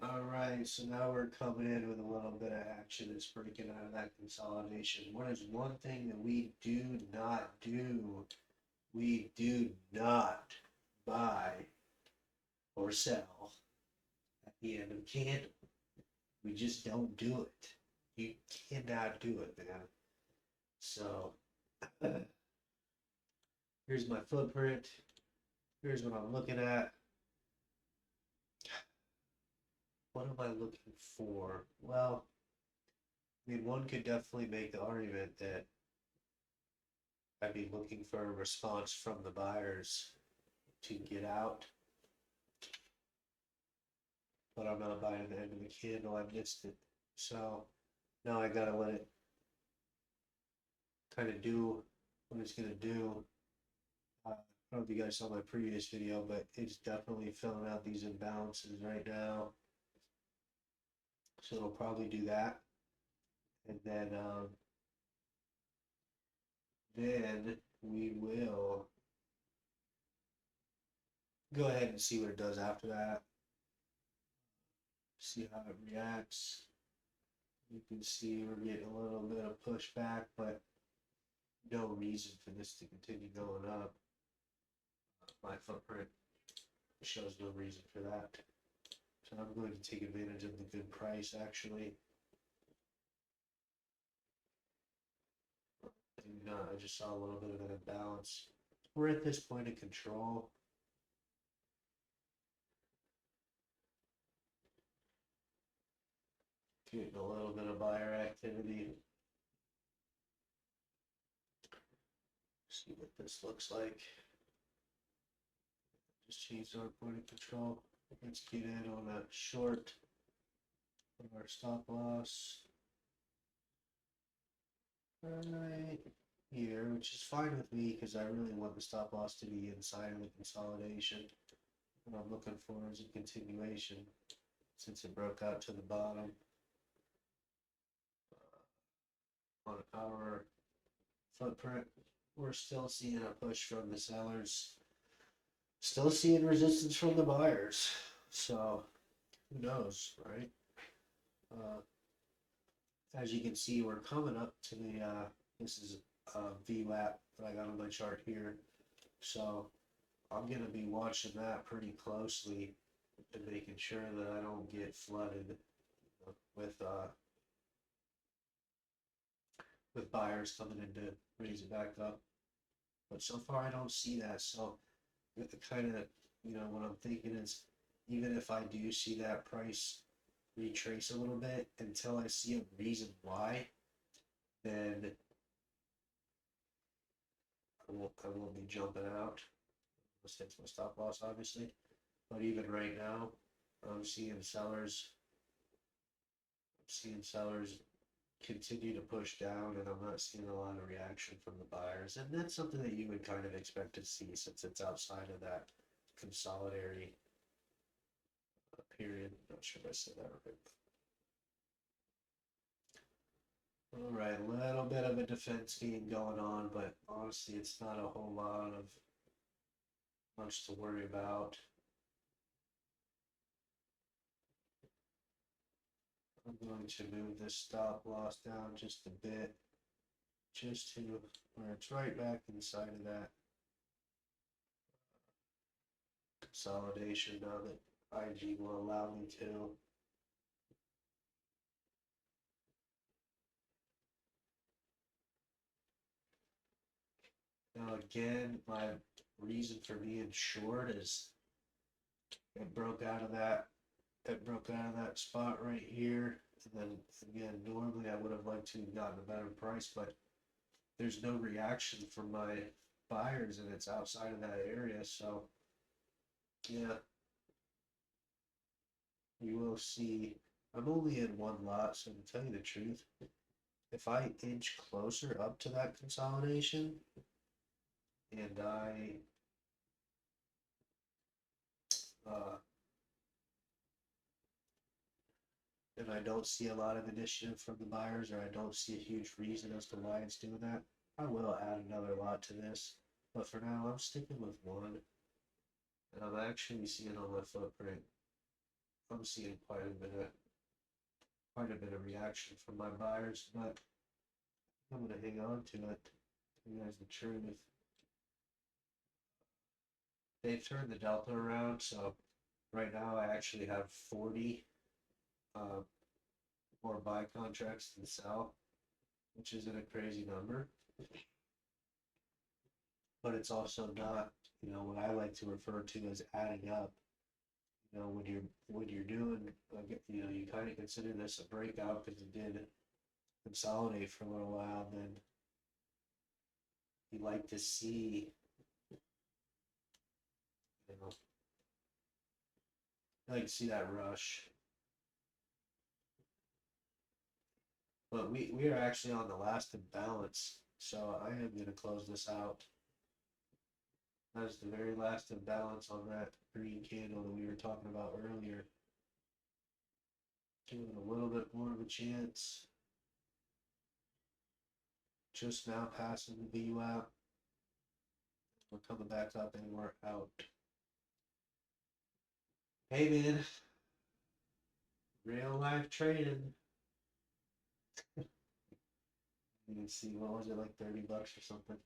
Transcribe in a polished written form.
Alright, so now we're coming in with a little bit of action that's breaking out of that consolidation. What is one thing that we do not do? We do not buy or sell at the end of a candle. We just don't do it. You cannot do it, man. So, here's my footprint. Here's what I'm looking at. What am I looking for? Well, I mean, one could definitely make the argument that I'd be looking for a response from the buyers to get out, but I'm not buying the end of the candle. I missed it. So now I gotta let it kind of do what it's gonna do. I don't know if you guys saw my previous video, but it's definitely filling out these imbalances right now. So it'll probably do that. And then we will go ahead and see what it does after that. See how it reacts. You can see we're getting a little bit of pushback, but no reason for this to continue going up. My footprint shows no reason for that. So I'm going to take advantage of the good price actually. And I just saw a little bit of an imbalance. We're at this point of control. Getting a little bit of buyer activity. See what this looks like. Just change our point of control. Let's get in on that short of our stop loss right here, which is fine with me because I really want the stop loss to be inside of the consolidation. What I'm looking for is a continuation since it broke out to the bottom. On our footprint, we're still seeing a push from the sellers, still seeing resistance from the buyers. So who knows, right? As you can see, we're coming up to the, this is VWAP that I got on my chart here. So I'm going to be watching that pretty closely and making sure that I don't get flooded with buyers coming in to raise it back up. But so far I don't see that. So with the kind of, what I'm thinking is even if I do see that price retrace a little bit until I see a reason why, then I won't be jumping out. Let's hit my stop loss, obviously. But even right now, I'm seeing sellers. I'm seeing sellers continue to push down, and I'm not seeing a lot of reaction from the buyers. And that's something that you would kind of expect to see since it's outside of that consolidatory period. Not sure if I said that right. All right, a little bit of a defense game going on, but honestly, it's not a whole lot of much to worry about. I'm going to move this stop loss down just a bit, just to where it's right back inside of that consolidation now that IG will allow me to. Now again, my reason for being short is it broke out of that spot right here. And then again, normally I would have liked to have gotten a better price, but there's no reaction from my buyers and it's outside of that area. So yeah, you will see. I'm only in one lot, so to tell you the truth, if I inch closer up to that consolidation and uh, I don't see a lot of initiative from the buyers, or I don't see a huge reason as to why it's doing that, I will add another lot to this. But for now, I'm sticking with one, and I'm actually seeing on my footprint I'm seeing quite a bit of reaction from my buyers, but I'm gonna hang on to it. You guys the truth. They've turned the delta around, so right now I actually have 40 uh, more buy contracts than sell, which isn't a crazy number. But it's also not, what I like to refer to as adding up. When you're doing, you kind of consider this a breakout because it did consolidate for a little while. Then you like to see, you know, I like to see that rush. But we are actually on the last imbalance, so I am going to close this out. That is the very last imbalance on that green candle that we were talking about earlier. Giving it a little bit more of a chance. Just now passing the VWAP. We're coming back up and we're out. Hey man, real life trading. You can see, what was it, like $30 or something?